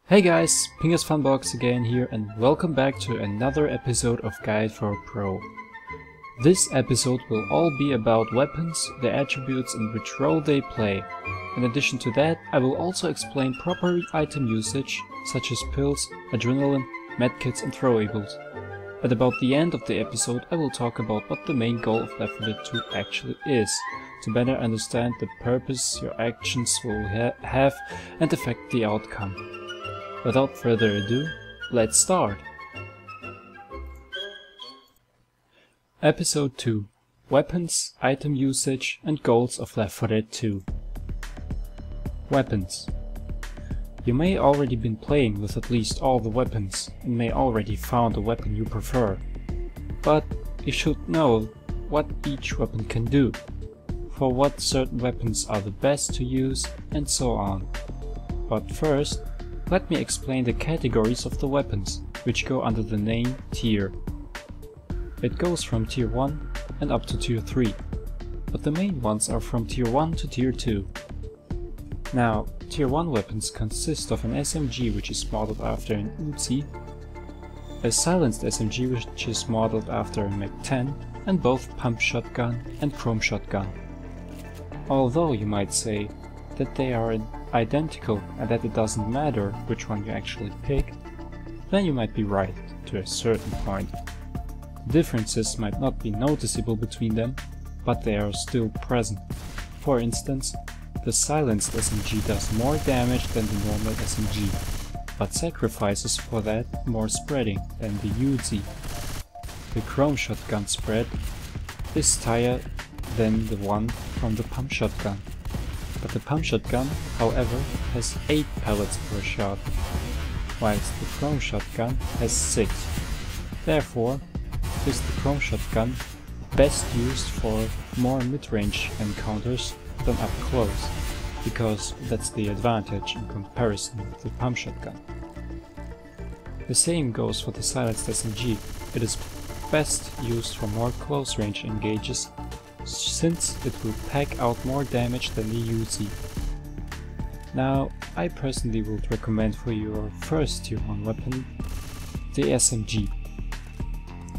Hey guys, Pingus again here and welcome back to another episode of Guide4Pro. This episode will all be about weapons, their attributes and which role they play. In addition to that, I will also explain proper item usage such as pills, adrenaline, medkits and throwables. At about the end of the episode I will talk about what the main goal of Left 4 Dead 2 actually is, to better understand the purpose your actions will have and affect the outcome. Without further ado, let's start! Episode 2: Weapons, Item Usage and Goals of Left 4 Dead 2. Weapons. You may already been playing with at least all the weapons and may already found a weapon you prefer. But you should know what each weapon can do, for what certain weapons are the best to use and so on. But first, let me explain the categories of the weapons, which go under the name tier. It goes from tier 1 and up to tier 3, but the main ones are from tier 1 to tier 2. Now, tier 1 weapons consist of an SMG which is modeled after an Uzi, a silenced SMG which is modeled after a Mac-10, and both pump shotgun and chrome shotgun. Although you might say that they are identical and that it doesn't matter which one you actually pick, then you might be right to a certain point. Differences might not be noticeable between them, but they are still present. For instance, the silenced SMG does more damage than the normal SMG, but sacrifices for that more spreading than the Uzi. The chrome shotgun spread is higher than the one from the pump shotgun. But the pump shotgun, however, has 8 pellets per shot, whilst the chrome shotgun has 6. Therefore, is the chrome shotgun best used for more mid-range encounters than up close, because that's the advantage in comparison with the pump shotgun. The same goes for the silenced SMG. It is best used for more close range engages, since it will pack out more damage than the Uzi. Now, I personally would recommend for your first tier 1 weapon the SMG,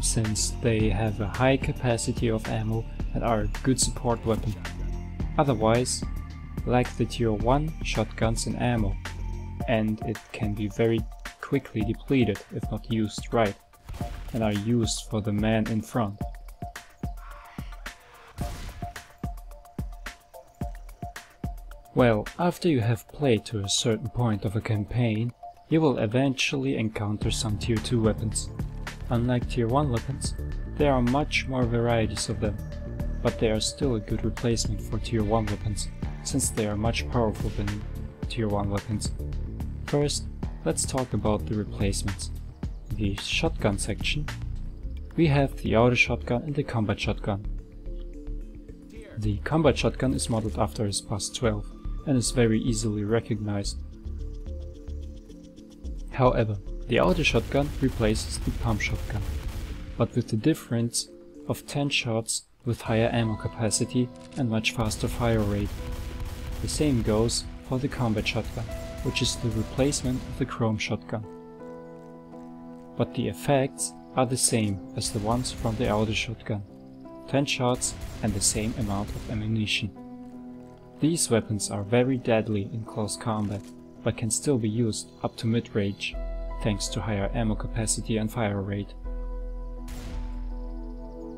since they have a high capacity of ammo and are a good support weapon. Otherwise, lack the tier 1 shotguns in ammo, and it can be very quickly depleted if not used right, and are used for the man in front. Well, after you have played to a certain point of a campaign, you will eventually encounter some tier 2 weapons. Unlike tier 1 weapons, there are much more varieties of them, but they are still a good replacement for tier 1 weapons, since they are much powerful than tier 1 weapons. First, let's talk about the replacements. In the shotgun section, we have the auto shotgun and the combat shotgun. The combat shotgun is modeled after a SPAS 12 and is very easily recognized. However, the auto shotgun replaces the pump shotgun, but with the difference of 10 shots with higher ammo capacity and much faster fire rate. The same goes for the combat shotgun, which is the replacement of the chrome shotgun. But the effects are the same as the ones from the auto shotgun: 10 shots and the same amount of ammunition. These weapons are very deadly in close combat, but can still be used up to mid-range, thanks to higher ammo capacity and fire rate.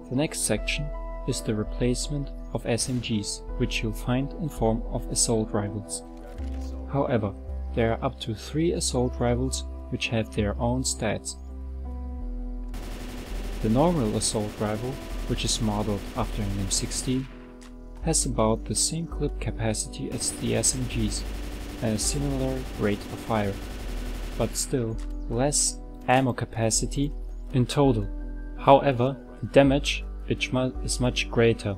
The next section is the replacement of SMGs, which you'll find in form of assault rifles. However, there are up to 3 assault rifles which have their own stats. The normal assault rifle, which is modeled after an M16, has about the same clip capacity as the SMGs and a similar rate of fire, but still less ammo capacity in total. However, the damage is much greater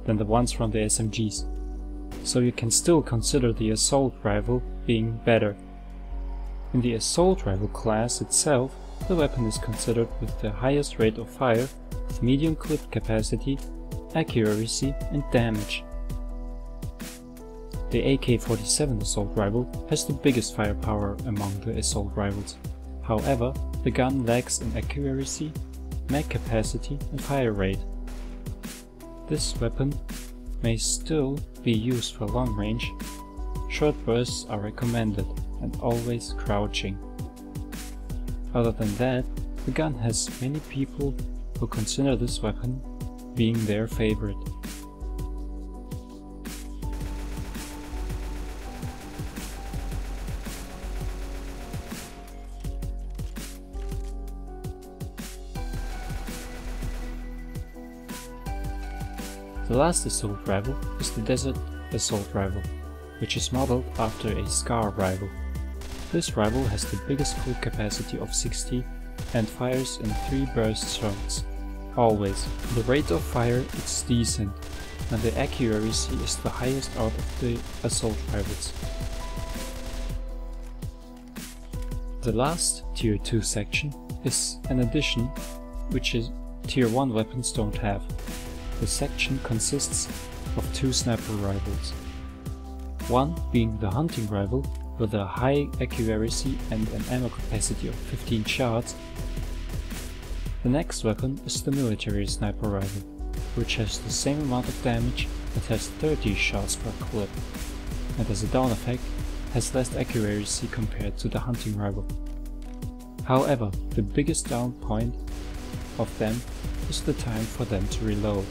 than the ones from the SMGs, so you can still consider the assault rifle being better. In the assault rifle class itself, the weapon is considered with the highest rate of fire, with medium clip capacity, accuracy and damage. The AK-47 assault rifle has the biggest firepower among the assault rifles. However, the gun lacks in accuracy, mag capacity and fire rate. This weapon may still be used for long range. Short bursts are recommended and always crouching. Other than that, the gun has many people who consider this weapon being their favorite. The last assault rifle is the Desert Assault Rifle, which is modeled after a SCAR rifle. This rifle has the biggest full capacity of 60 and fires in 3 burst shots. Always. The rate of fire is decent and the accuracy is the highest out of the assault rifles. The last Tier 2 section is an addition which is Tier 1 weapons don't have. The section consists of 2 sniper rifles. One being the hunting rifle with a high accuracy and an ammo capacity of 15 shots. The next weapon is the military sniper rifle, which has the same amount of damage but has 30 shots per clip, and as a down effect has less accuracy compared to the hunting rifle. However, the biggest down point of them is the time for them to reload.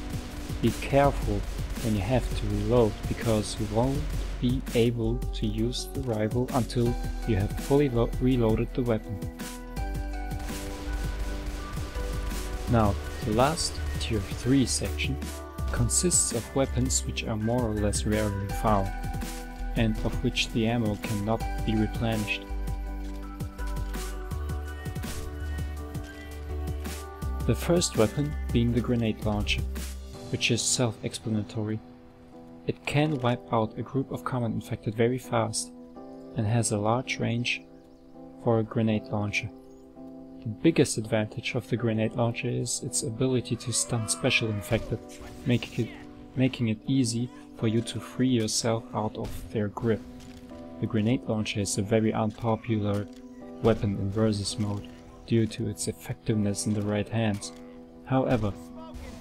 Be careful when you have to reload, because you won't be able to use the rifle until you have fully reloaded the weapon. Now, the last Tier 3 section consists of weapons which are more or less rarely found, and of which the ammo cannot be replenished. The first weapon being the grenade launcher, which is self-explanatory. It can wipe out a group of common infected very fast and has a large range for a grenade launcher. The biggest advantage of the grenade launcher is its ability to stun special infected, making it easy for you to free yourself out of their grip. The grenade launcher is a very unpopular weapon in versus mode due to its effectiveness in the right hands. However,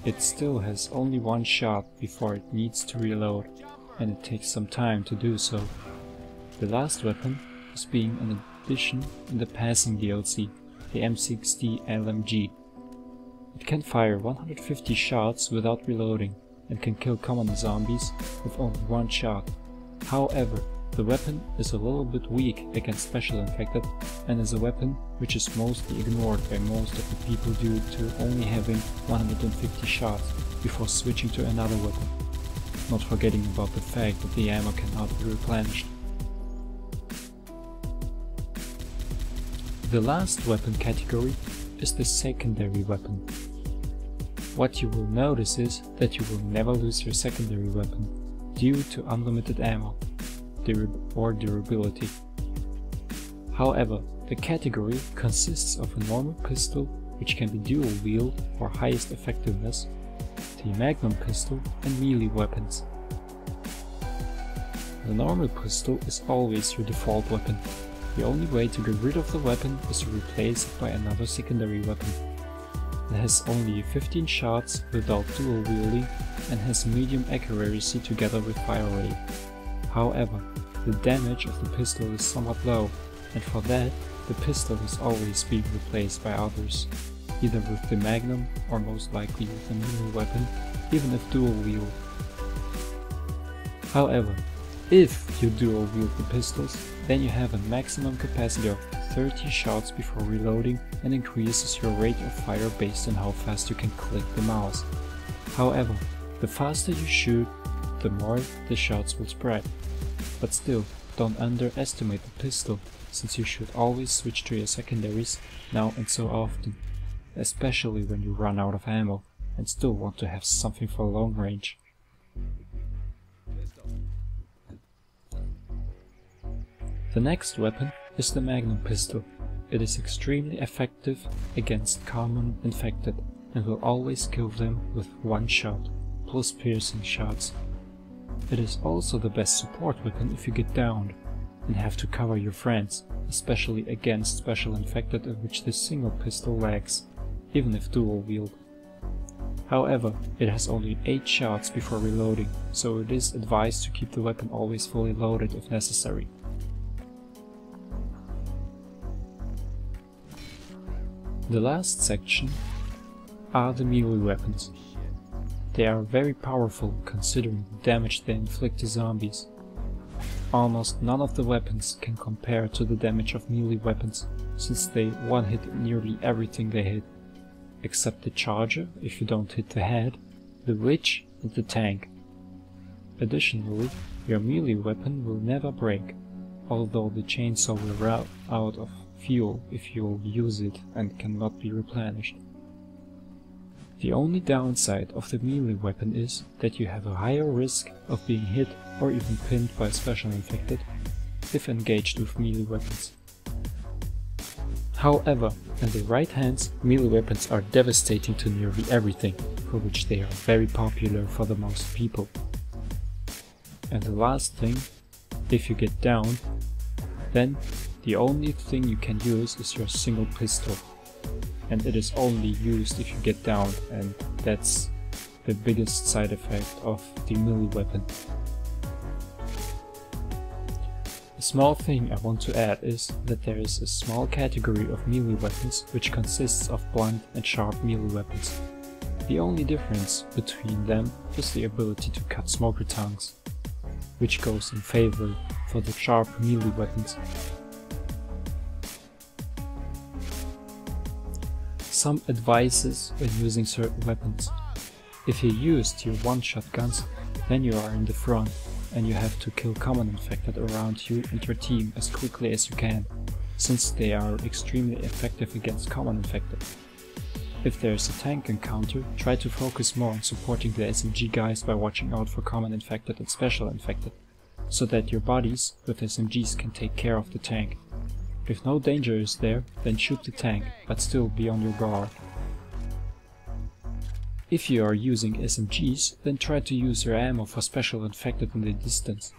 it still has only one shot before it needs to reload, and it takes some time to do so. The last weapon is being an addition in the passing DLC, the M60 LMG. It can fire 150 shots without reloading and can kill common zombies with only one shot. However, the weapon is a little bit weak against special infected and is a weapon which is mostly ignored by most of the people due to only having 150 shots before switching to another weapon, not forgetting about the fact that the ammo cannot be replenished. The last weapon category is the secondary weapon. What you will notice is that you will never lose your secondary weapon due to unlimited ammo or durability. However, the category consists of a normal pistol which can be dual wield for highest effectiveness, the magnum pistol and melee weapons. The normal pistol is always your default weapon. The only way to get rid of the weapon is to replace it by another secondary weapon. It has only 15 shots without dual wielding and has medium accuracy together with fire rate. However, the damage of the pistol is somewhat low, and for that, the pistol is always being replaced by others, either with the magnum or most likely with a melee weapon, even if dual wield. However, if you dual wield the pistols, then you have a maximum capacity of 30 shots before reloading and increases your rate of fire based on how fast you can click the mouse. However, the faster you shoot, the more the shots will spread. But still, don't underestimate the pistol, since you should always switch to your secondaries now and so often, especially when you run out of ammo and still want to have something for long range. The next weapon is the magnum pistol. It is extremely effective against common infected and will always kill them with one shot, plus piercing shots. It is also the best support weapon if you get downed and have to cover your friends, especially against special infected in which the single pistol lags, even if dual wield. However, it has only 8 shots before reloading, so it is advised to keep the weapon always fully loaded if necessary. The last section are the melee weapons. They are very powerful considering the damage they inflict to zombies. Almost none of the weapons can compare to the damage of melee weapons, since they one-hit nearly everything they hit, except the charger if you don't hit the head, the witch and the tank. Additionally, your melee weapon will never break, although the chainsaw will run out of fuel if you'll use it and cannot be replenished. The only downside of the melee weapon is that you have a higher risk of being hit or even pinned by a special infected if engaged with melee weapons. However, in the right hands, melee weapons are devastating to nearly everything, for which they are very popular for the most people. And the last thing, if you get down, then the only thing you can use is your single pistol. And it is only used if you get down, and that's the biggest side effect of the melee weapon. A small thing I want to add is that there is a small category of melee weapons which consists of blunt and sharp melee weapons. The only difference between them is the ability to cut smoker tongues, which goes in favor for the sharp melee weapons. Some advices when using certain weapons. If you use tier 1 shotguns, then you are in the front and you have to kill common infected around you and your team as quickly as you can, since they are extremely effective against common infected. If there is a tank encounter, try to focus more on supporting the SMG guys by watching out for common infected and special infected, so that your buddies with SMGs can take care of the tank. If no danger is there, then shoot the tank, but still be on your guard. If you are using SMGs, then try to use your ammo for special infected in the distance,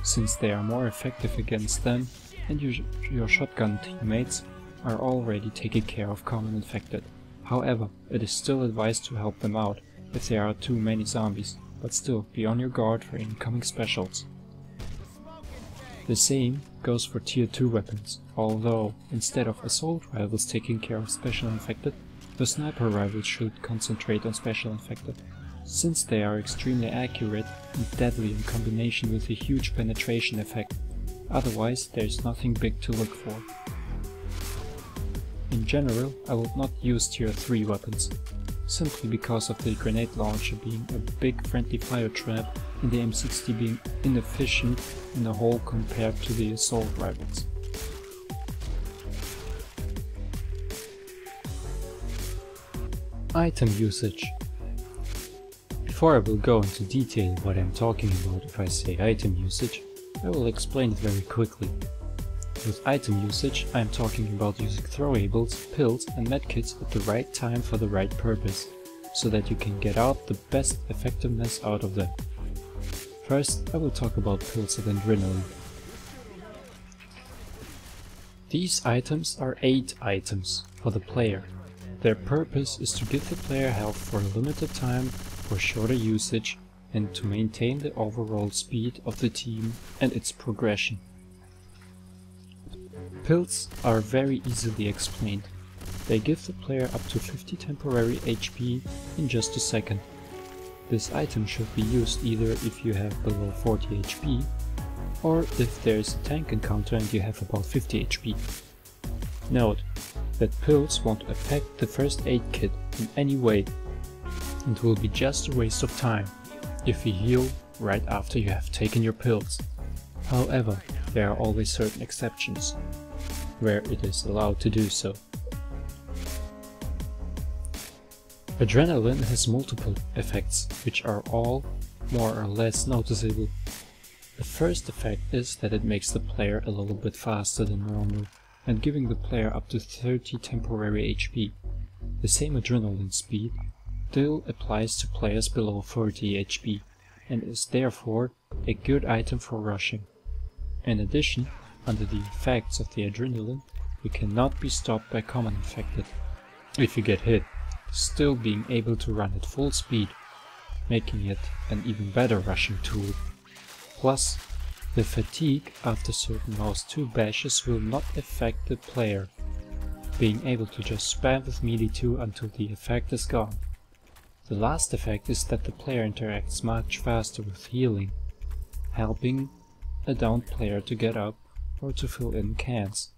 since they are more effective against them and your shotgun teammates are already taking care of common infected. However, it is still advised to help them out if there are too many zombies, but still be on your guard for incoming specials. The same goes for tier 2 weapons, although instead of assault rifles taking care of special infected, the sniper rifles should concentrate on special infected, since they are extremely accurate and deadly in combination with a huge penetration effect. Otherwise, there is nothing big to look for. In general, I would not use tier 3 weapons, simply because of the grenade launcher being a big friendly fire trap and the M60 being inefficient in the hole compared to the assault rifles. Item usage. Before I will go into detail what I'm talking about if I say item usage, I will explain it very quickly. With item usage, I am talking about using throwables, pills and medkits at the right time for the right purpose, so that you can get out the best effectiveness out of them. First, I will talk about pills and adrenaline. These items are 8 items for the player. Their purpose is to give the player health for a limited time, for shorter usage, and to maintain the overall speed of the team and its progression. Pills are very easily explained. They give the player up to 50 temporary HP in just a second. This item should be used either if you have below 40 HP, or if there is a tank encounter and you have about 50 HP. Note that pills won't affect the first aid kit in any way, and will be just a waste of time if you heal right after you have taken your pills. However, there are always certain exceptions where it is allowed to do so. Adrenaline has multiple effects, which are all more or less noticeable. The first effect is that it makes the player a little bit faster than normal, and giving the player up to 30 temporary HP. The same adrenaline speed still applies to players below 40 HP, and is therefore a good item for rushing. In addition, under the effects of the adrenaline, you cannot be stopped by common infected. If you get hit, still being able to run at full speed, making it an even better rushing tool. Plus, the fatigue after certain mouse 2 bashes will not affect the player, being able to just spam with melee 2 until the effect is gone. The last effect is that the player interacts much faster with healing, helping a downed player to get up or to fill in cans.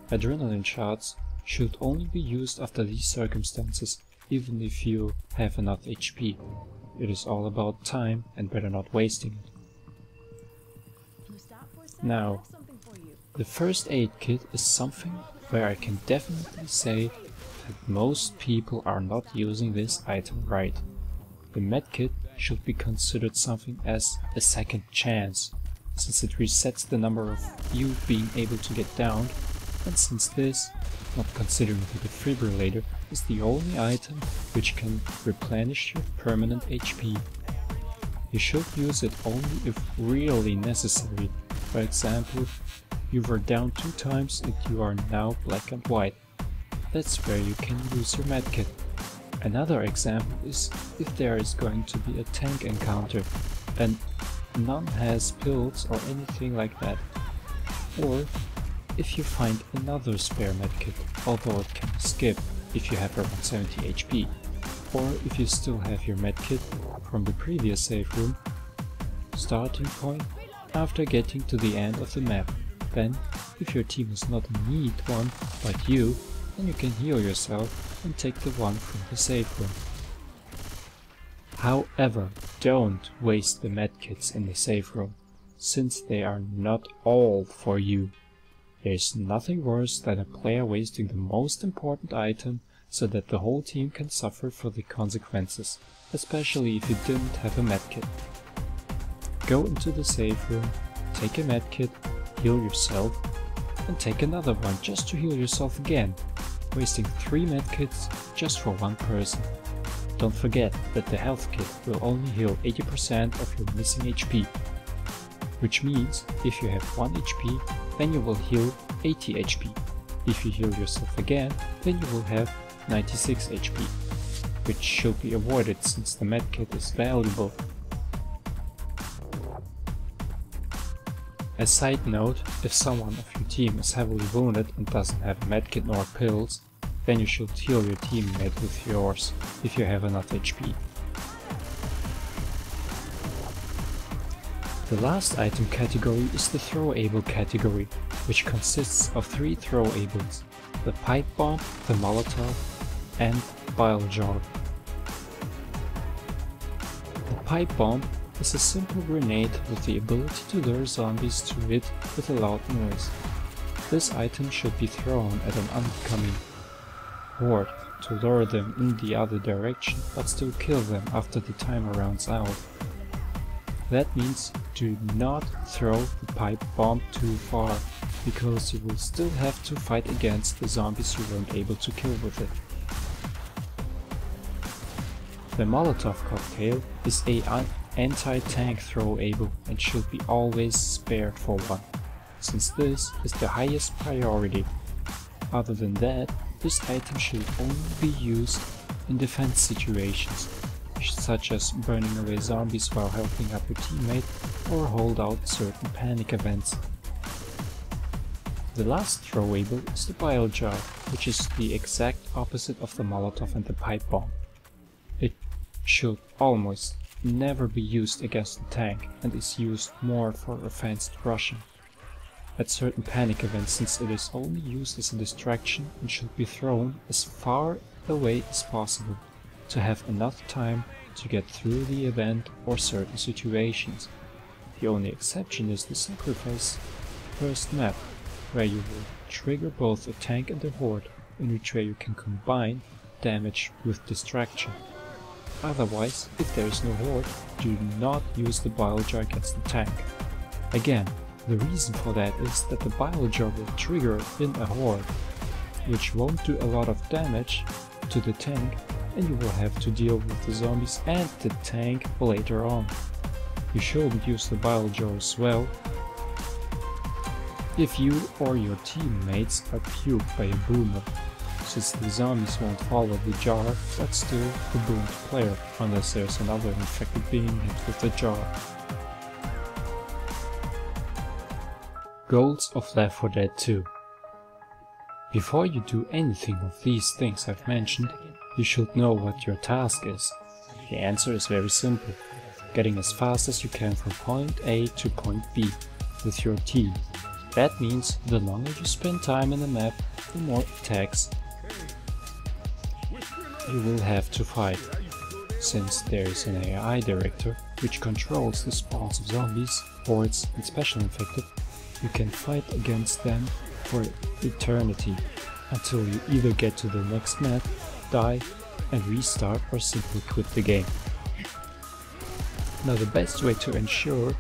Adrenaline shots should only be used after these circumstances, even if you have enough HP. It is all about time and better not wasting it. Now, the first aid kit is something where I can definitely say that most people are not using this item right. The medkit should be considered something as a second chance, since it resets the number of you being able to get downed, and since this, not considering the defibrillator, is the only item which can replenish your permanent HP. You should use it only if really necessary. For example, you were down 2 times and you are now black and white. That's where you can use your medkit. Another example is if there is going to be a tank encounter and none has pills or anything like that. Or if you find another spare medkit, although it can be skipped if you have around 70 HP. Or if you still have your medkit from the previous save room starting point after getting to the end of the map. Then, if your team is not in need one but you, then you can heal yourself and take the one from the save room. However, don't waste the medkits in the save room, since they are not all for you. There is nothing worse than a player wasting the most important item so that the whole team can suffer for the consequences, especially if you didn't have a medkit. Go into the save room, take a medkit, heal yourself, and take another one just to heal yourself again, wasting 3 medkits just for 1 person. Don't forget that the health kit will only heal 80% of your missing HP, which means if you have 1 HP, then you will heal 80 HP. If you heal yourself again, then you will have 96 HP, which should be avoided since the medkit is valuable. A side note, if someone of your team is heavily wounded and doesn't have a medkit nor pills, then you should heal your teammate with yours, if you have enough HP. The last item category is the Throwable category, which consists of 3 throwables: the pipe bomb, the Molotov, and bile jar. The pipe bomb is a simple grenade with the ability to lure zombies to it with a loud noise. This item should be thrown at an oncoming horde to lure them in the other direction but still kill them after the timer runs out. That means do not throw the pipe bomb too far, because you will still have to fight against the zombies you weren't able to kill with it. The Molotov cocktail is an anti-tank throwable and should be always spared for one, since this is the highest priority. Other than that, this item should only be used in defense situations, such as burning away zombies while helping up your teammate or hold out certain panic events. The last throwable is the bile jar, which is the exact opposite of the Molotov and the pipe bomb. It should almost never be used against the tank and is used more for offensive rushing at certain panic events, since it is only used as a distraction and should be thrown as far away as possible to have enough time to get through the event or certain situations. The only exception is the sacrifice first map, where you will trigger both a tank and a horde, in which way you can combine damage with distraction. Otherwise, if there is no horde, do not use the bile jar against the tank. Again, the reason for that is that the bile jar will trigger in a horde, which won't do a lot of damage to the tank, and you will have to deal with the zombies and the tank later on. You shouldn't use the bile jar as well. If you or your teammates are puked by a boomer, since the zombies won't follow the jar, but still the boomed player, unless there's another infected being hit with the jar. Goals of Left 4 Dead 2. Before you do anything of these things I've mentioned, you should know what your task is. The answer is very simple: getting as fast as you can from point A to point B with your team. That means the longer you spend time in the map, the more attacks you will have to fight. Since there is an AI director which controls the spawns of zombies, hordes and special infected, you can fight against them for eternity, until you either get to the next map, die and restart, or simply quit the game. Now the best way to ensure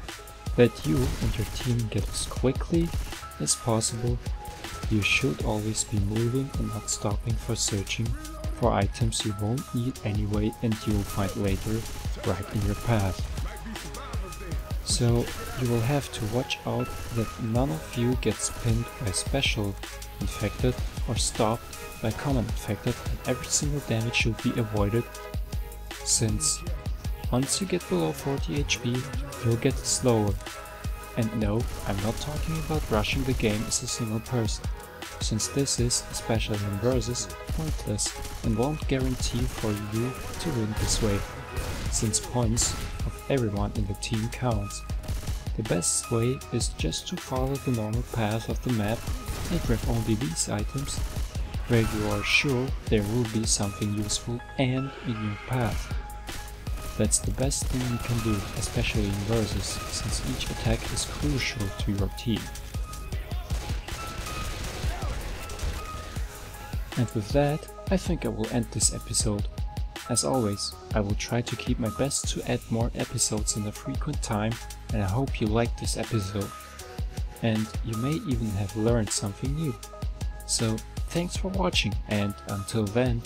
that you and your team get as quickly as possible, you should always be moving and not stopping for searching for items you won't need anyway and you'll find later right in your path. So you will have to watch out that none of you gets pinned by special infected or stopped by common infected, and every single damage should be avoided, since once you get below 40 HP you'll get slower. And no, I'm not talking about rushing the game as a single person, since this is, especially in versus, pointless and won't guarantee for you to win this way, since points of everyone in the team counts. The best way is just to follow the normal path of the map and grab only these items where you are sure there will be something useful and in your path. That's the best thing you can do, especially in versus, since each attack is crucial to your team. And with that, I think I will end this episode. As always, I will try to keep my best to add more episodes in a frequent time, and I hope you liked this episode. And you may even have learned something new. So, thanks for watching, and until then,